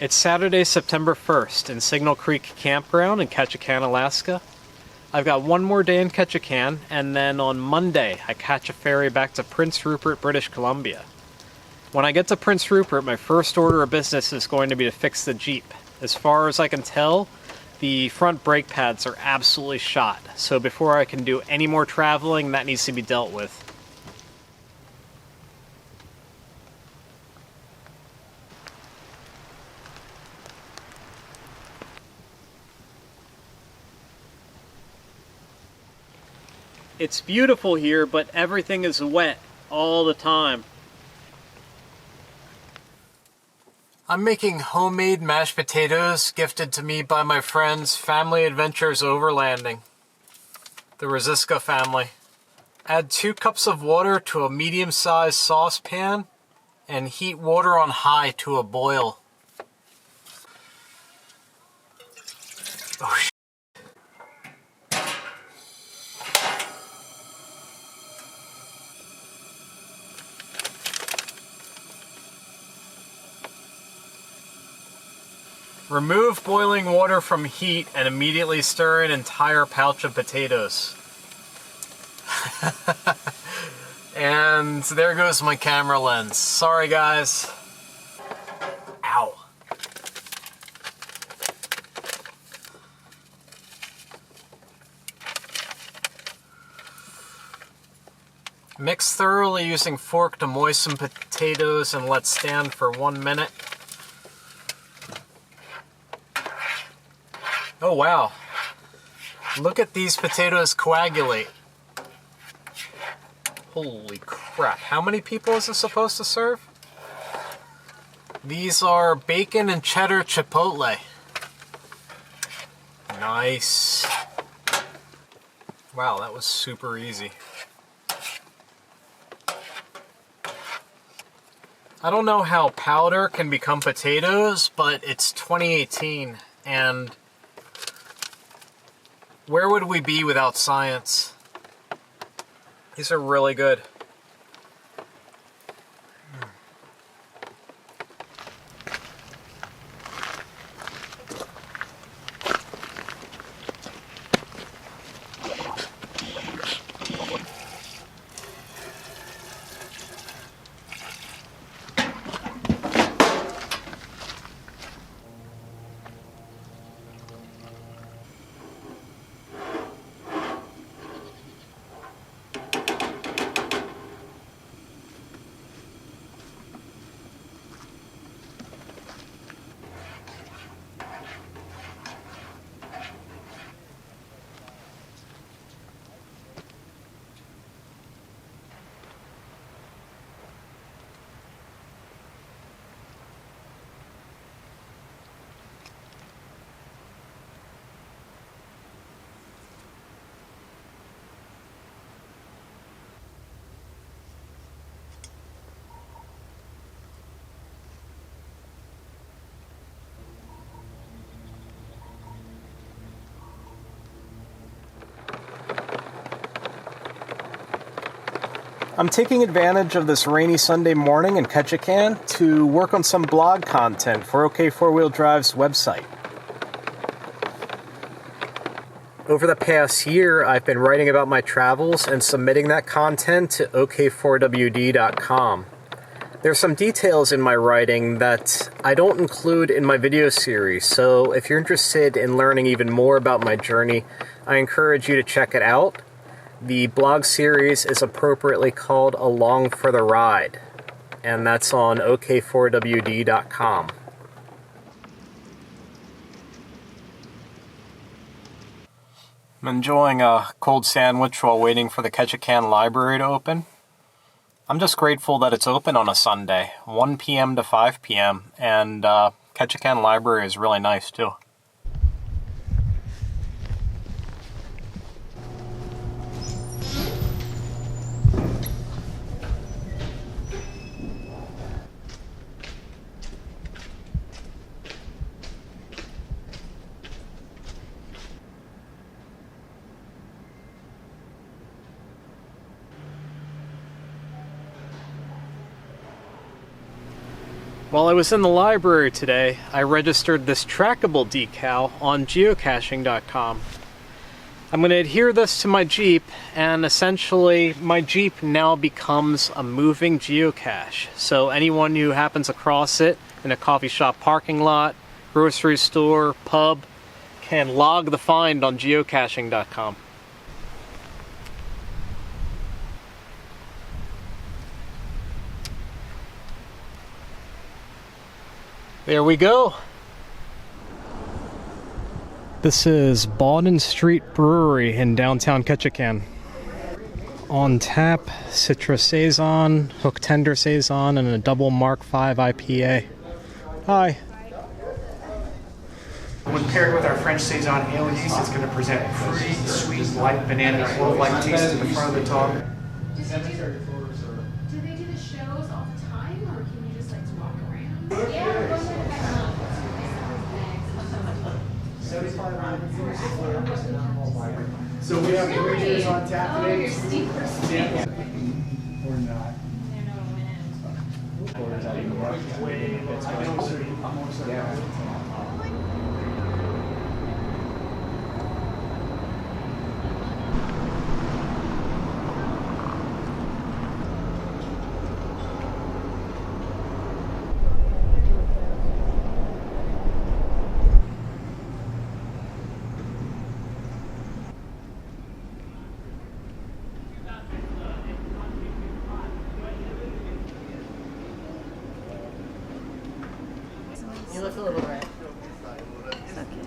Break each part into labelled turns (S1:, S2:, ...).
S1: It's Saturday, September 1st in Signal Creek Campground in Ketchikan, Alaska. I've got one more day in Ketchikan, and then on Monday I catch a ferry back to Prince Rupert, British Columbia. When I get to Prince Rupert, my first order of business is going to be to fix the Jeep. As far as I can tell, the front brake pads are absolutely shot, so before I can do any more traveling, that needs to be dealt with. It's beautiful here, but everything is wet all the time. I'm making homemade mashed potatoes gifted to me by my friends Family Adventures Overlanding, the Rosiska family. Add 2 cups of water to a medium-sized saucepan and heat water on high to a boil. Oh, shit. Remove boiling water from heat and immediately stir an entire pouch of potatoes. And there goes my camera lens. Sorry guys. Ow. Mix thoroughly using fork to moisten potatoes and let stand for 1 minute. Oh wow, look at these potatoes coagulate. Holy crap, how many people is this supposed to serve? These are bacon and cheddar chipotle. Nice. Wow, that was super easy. I don't know how powder can become potatoes, but it's 2018 and where would we be without science? These are really good. I'm taking advantage of this rainy Sunday morning in Ketchikan to work on some blog content for OK Four Wheel Drive's website. Over the past year, I've been writing about my travels and submitting that content to ok4wd.com. There's some details in my writing that I don't include in my video series, so if you're interested in learning even more about my journey, I encourage you to check it out. The blog series is appropriately called Along for the Ride, and that's on ok4wd.com. I'm enjoying a cold sandwich while waiting for the Ketchikan Library to open. I'm just grateful that it's open on a Sunday, 1 p.m. to 5 p.m., and Ketchikan Library is really nice too. While I was in the library today, I registered this trackable decal on geocaching.com. I'm going to adhere this to my Jeep, and essentially my Jeep now becomes a moving geocache. So anyone who happens across it in a coffee shop parking lot, grocery store, pub, can log the find on geocaching.com. There we go. This is Bawden Street Brewery in downtown Ketchikan. On tap, Citra Saison, Hook Tender Saison, and a double Mark V IPA. Hi.
S2: When paired with our French Saison ale yeast, it's going to present fruity, sweet, light banana, clove-like taste to the front of the tongue.
S3: Do they do the shows all the time, or can you just like walk around? Yeah.
S2: 75 So we have 3 beers on tap today.
S3: Oh, you're steepers.
S2: Or not.
S4: You look a little red. It's okay.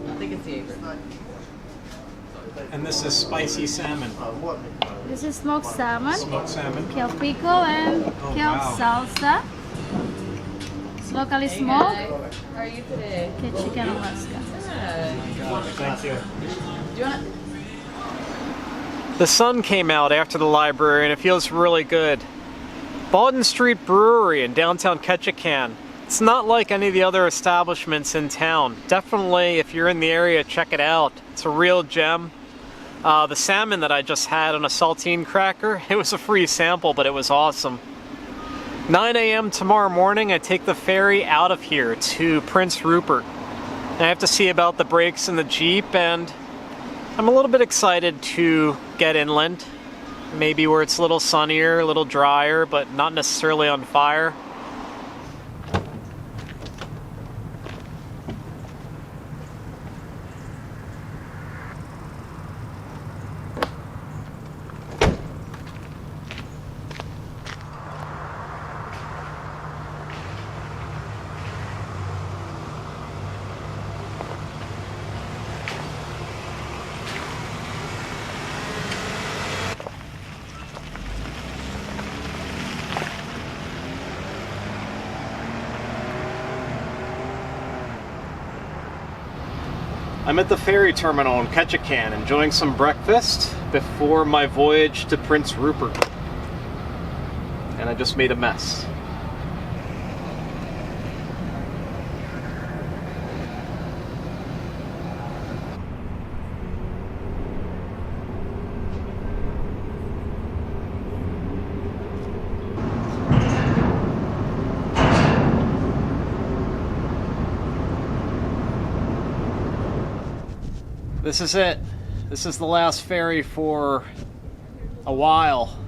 S4: I think it's the apron.
S1: And this is spicy salmon.
S5: This is smoked salmon,
S1: Smoked salmon.
S5: kale pickle, and kale salsa. It's locally smoked,
S4: How are you today?
S5: Ketchikan, Alaska.
S1: Thank you.
S4: Do you want
S1: The sun came out after the library and it feels really good. Bawden Street Brewery in downtown Ketchikan. It's not like any of the other establishments in town. Definitely, if you're in the area, check it out. It's a real gem. The salmon that I just had on a saltine cracker, it was a free sample, but it was awesome. 9 a.m. tomorrow morning, I take the ferry out of here to Prince Rupert. And I have to see about the brakes in the Jeep, and I'm a little bit excited to get inland. Maybe where it's a little sunnier, a little drier, but not necessarily on fire. I'm at the ferry terminal in Ketchikan enjoying some breakfast before my voyage to Prince Rupert. And I just made a mess. This is it. This is the last ferry for a while.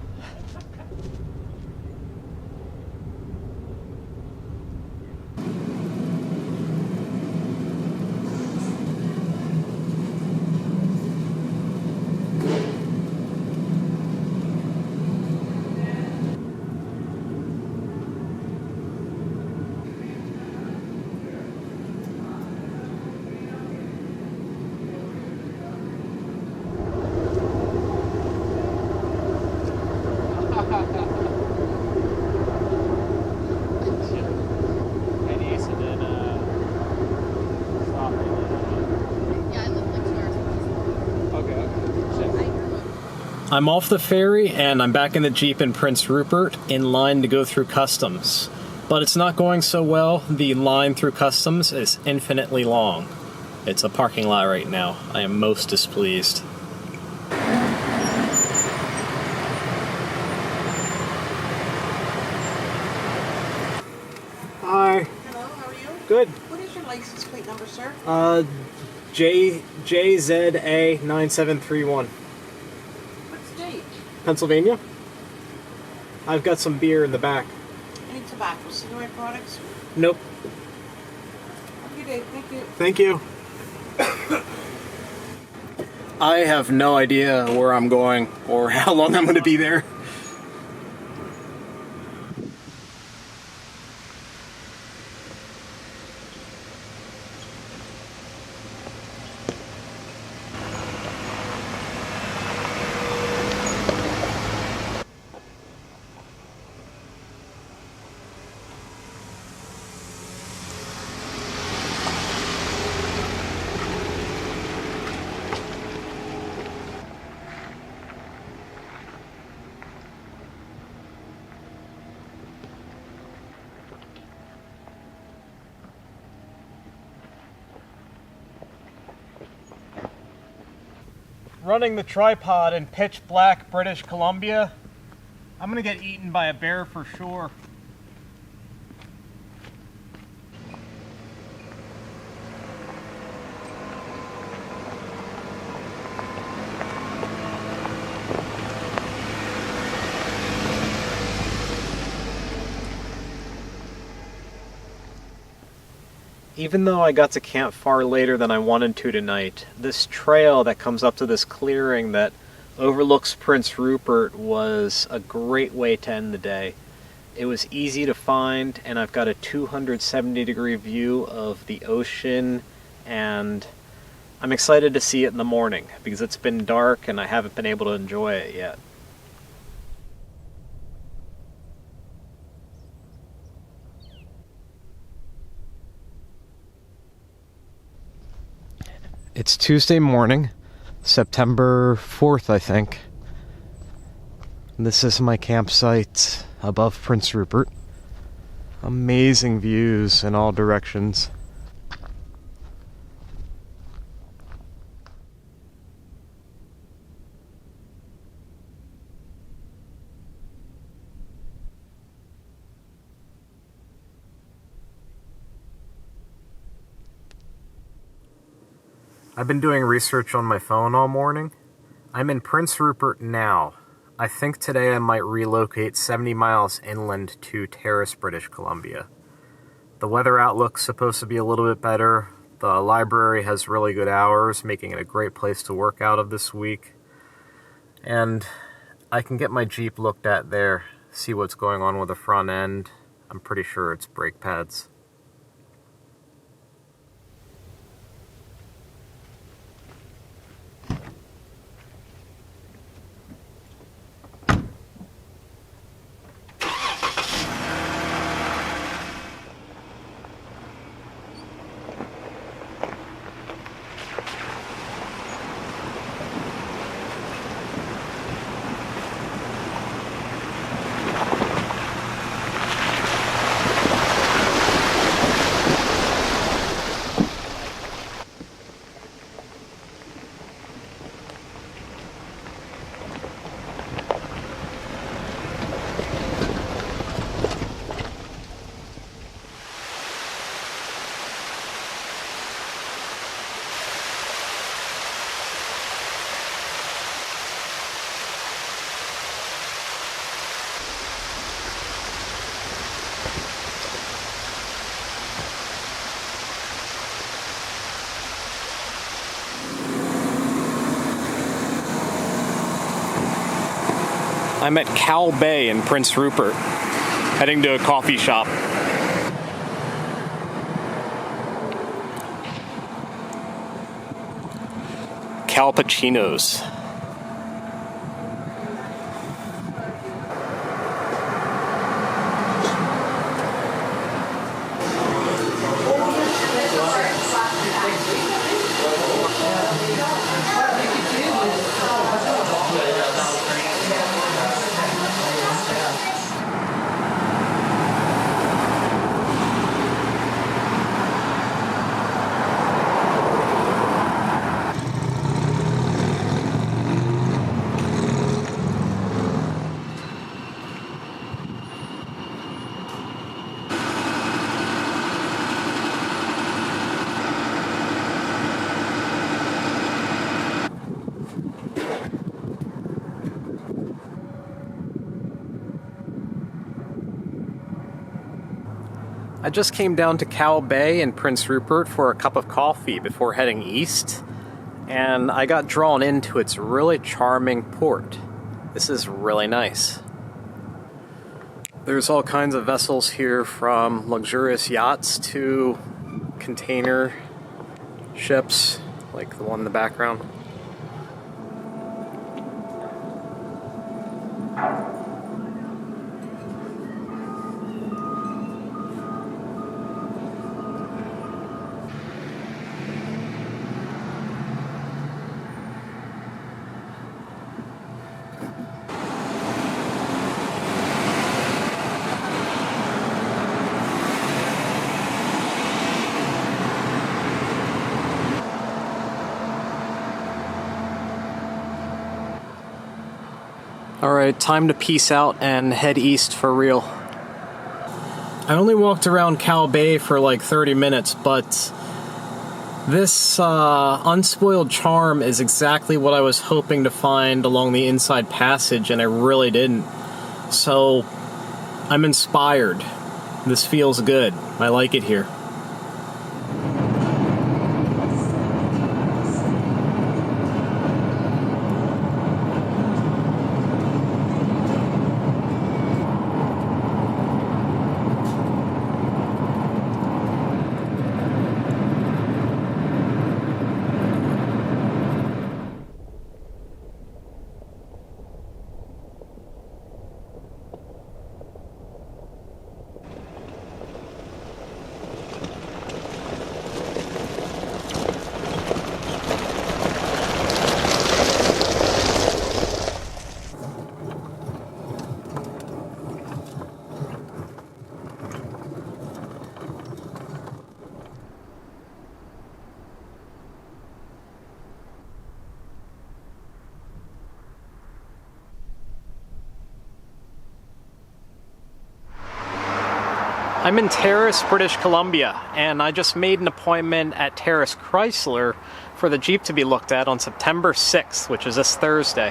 S1: I'm off the ferry and I'm back in the Jeep in Prince Rupert in line to go through customs. But it's not going so well. The line through customs is infinitely long. It's a parking lot right now. I am most displeased. Good.
S6: What is your license plate number, sir?
S1: JZA9731.
S6: What state?
S1: Pennsylvania. I've got some beer in the back.
S6: Any tobacco, cigarette products?
S1: Nope.
S6: Have a good day. Thank you.
S1: Thank you. I have no idea where I'm going or how long I'm going to be there. Running the tripod in pitch black British Columbia, I'm gonna get eaten by a bear for sure. Even though I got to camp far later than I wanted to tonight, this trail that comes up to this clearing that overlooks Prince Rupert was a great way to end the day. It was easy to find, and I've got a 270-degree view of the ocean, and I'm excited to see it in the morning because it's been dark and I haven't been able to enjoy it yet. It's Tuesday morning, September 4th, I think. This is my campsite above Prince Rupert. Amazing views in all directions. I've been doing research on my phone all morning. I'm in Prince Rupert now. I think today I might relocate 70 miles inland to Terrace, British Columbia. The weather outlook's supposed to be a little bit better. The library has really good hours, making it a great place to work out of this week. And I can get my Jeep looked at there, see what's going on with the front end. I'm pretty sure it's brake pads. I'm at Cow Bay in Prince Rupert, heading to a coffee shop. Calpuccinos. I just came down to Cow Bay in Prince Rupert for a cup of coffee before heading east, and I got drawn into its really charming port. This is really nice. There's all kinds of vessels here, from luxurious yachts to container ships, like the one in the background. Alright, time to peace out and head east for real. I only walked around Cow Bay for like 30 minutes, but this unspoiled charm is exactly what I was hoping to find along the inside passage, and I really didn't. So, I'm inspired. This feels good. I like it here. I'm in Terrace, British Columbia, and I just made an appointment at Terrace Chrysler for the Jeep to be looked at on September 6th, which is this Thursday.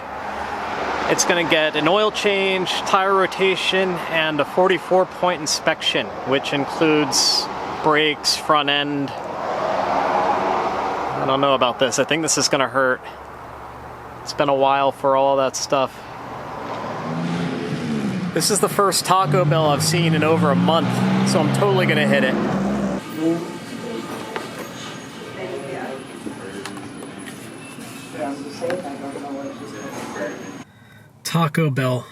S1: It's going to get an oil change, tire rotation, and a 44-point inspection, which includes brakes, front end. I don't know about this. I think this is going to hurt. It's been a while for all that stuff. This is the first Taco Bell I've seen in over a month, so I'm totally gonna hit it. Taco Bell.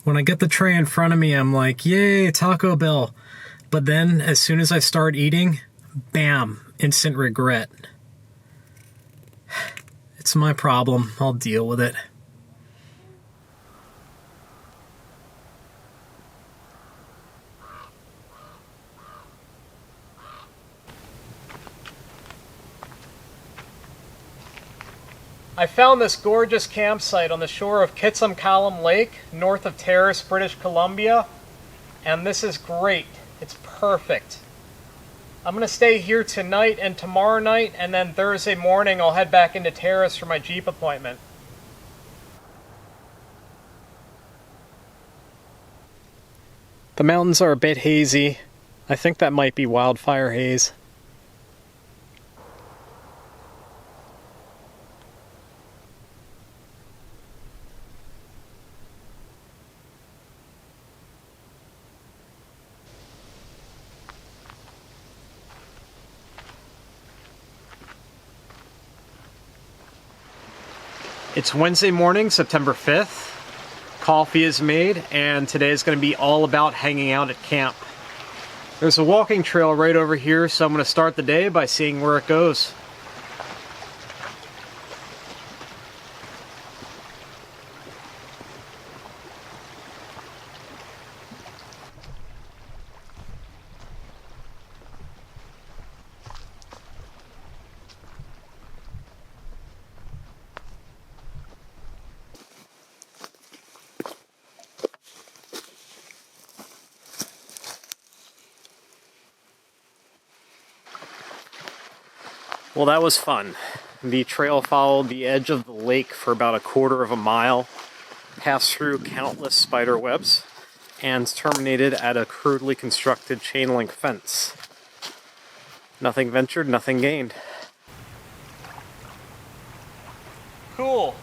S1: When I get the tray in front of me, I'm like, yay, Taco Bell. But then, as soon as I start eating, bam, instant regret. It's my problem. I'll deal with it. I found this gorgeous campsite on the shore of Ketchikan Lake, north of Terrace, British Columbia, and this is great. It's perfect. I'm going to stay here tonight and tomorrow night, and then Thursday morning I'll head back into Terrace for my Jeep appointment. The mountains are a bit hazy. I think that might be wildfire haze. It's Wednesday morning, September 5th. Coffee is made, and today is going to be all about hanging out at camp. There's a walking trail right over here, so I'm going to start the day by seeing where it goes. Well, that was fun. The trail followed the edge of the lake for about a quarter of a mile, passed through countless spider webs, and terminated at a crudely constructed chain link fence. Nothing ventured, nothing gained. Cool.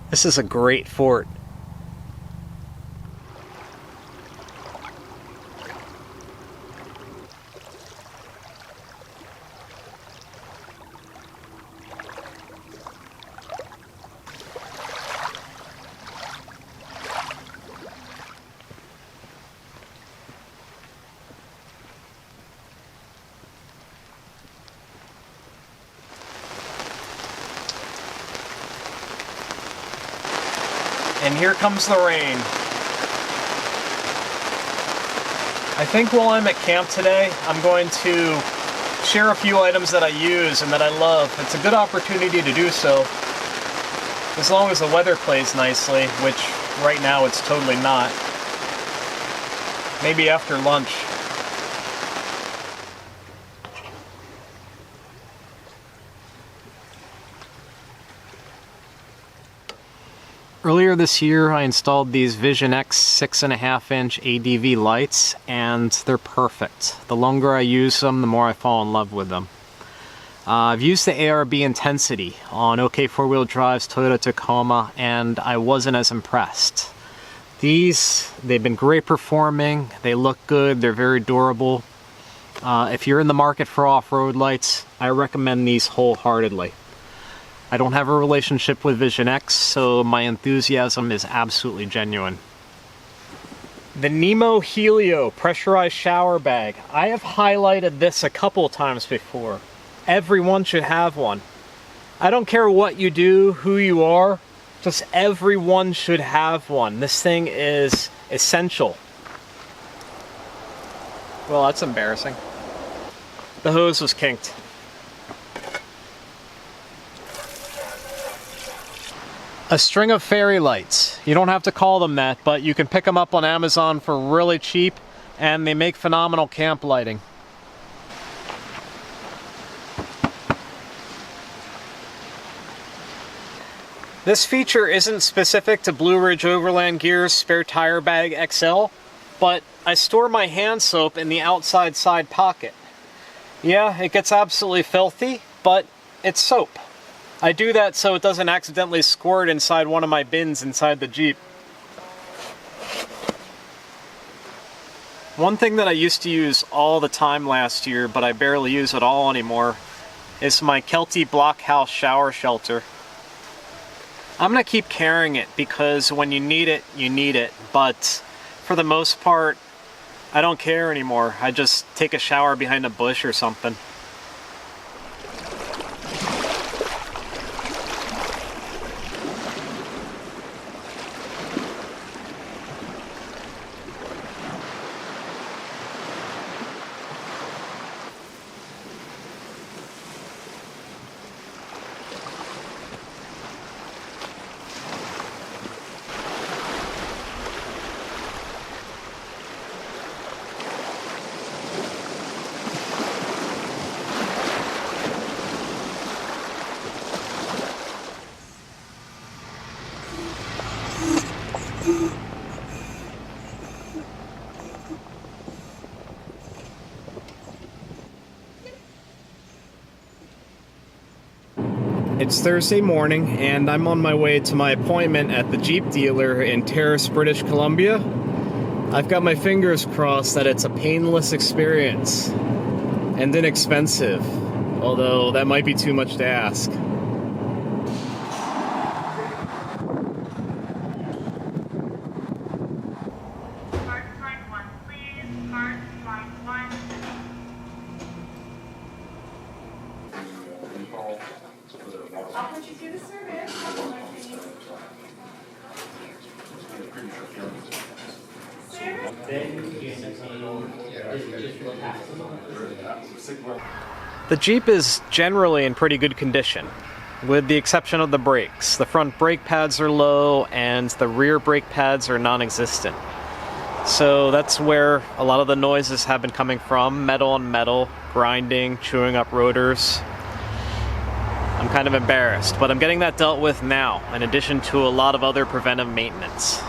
S1: This is a great fort. And here comes the rain. I think while I'm at camp today, I'm going to share a few items that I use and that I love. It's a good opportunity to do so, as long as the weather plays nicely, which right now it's totally not. Maybe after lunch. Earlier this year, I installed these Vision X 6.5-inch Adv lights, and they're perfect. The longer I use them, the more I fall in love with them. I've used the ARB Intensity on OK 4-wheel drives, Toyota Tacoma, and I wasn't as impressed. They've been great performing, they look good, they're very durable. If you're in the market for off-road lights, I recommend these wholeheartedly. I don't have a relationship with Vision X, so my enthusiasm is absolutely genuine. The Neemo Helio pressurized shower bag. I have highlighted this a couple times before. Everyone should have one. I don't care what you do, who you are, just everyone should have one. This thing is essential. Well, that's embarrassing. The hose was kinked. A string of ferry lights. You don't have to call them that, but you can pick them up on Amazon for really cheap, and they make phenomenal camp lighting. This feature isn't specific to Blue Ridge Overland Gear's Spare Tire Bag XL, but I store my hand soap in the outside side pocket. Yeah, it gets absolutely filthy, but it's soap. I do that so it doesn't accidentally squirt inside one of my bins inside the Jeep. One thing that I used to use all the time last year, but I barely use at all anymore, is my Kelty Blockhouse shower shelter. I'm going to keep carrying it because when you need it, but for the most part, I don't care anymore. I just take a shower behind a bush or something. It's Thursday morning, and I'm on my way to my appointment at the Jeep dealer in Terrace, British Columbia. I've got my fingers crossed that it's a painless experience and inexpensive, although that might be too much to ask.
S3: I'll put you through the service.
S1: The Jeep is generally in pretty good condition. with the exception of the brakes. The front brake pads are low and the rear brake pads are non-existent. So that's where a lot of the noises have been coming from, metal on metal, grinding, chewing up rotors. I'm kind of embarrassed, but I'm getting that dealt with now, in addition to a lot of other preventive maintenance.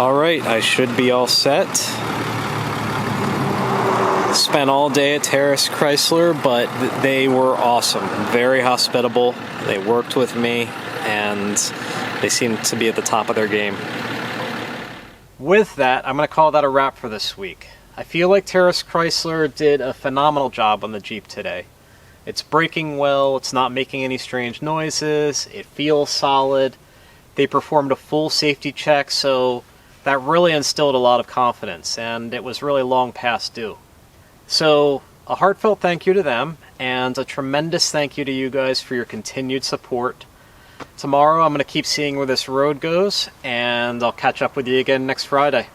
S1: Alright, I should be all set. Spent all day at Terrace Chrysler, but they were awesome. Very hospitable. They worked with me, and they seemed to be at the top of their game. With that, I'm going to call that a wrap for this week. I feel like Terrace Chrysler did a phenomenal job on the Jeep today. It's braking well, it's not making any strange noises, it feels solid. They performed a full safety check, so that really instilled a lot of confidence, and it was really long past due. So, a heartfelt thank you to them, and a tremendous thank you to you guys for your continued support. Tomorrow I'm going to keep seeing where this road goes, and I'll catch up with you again next Friday.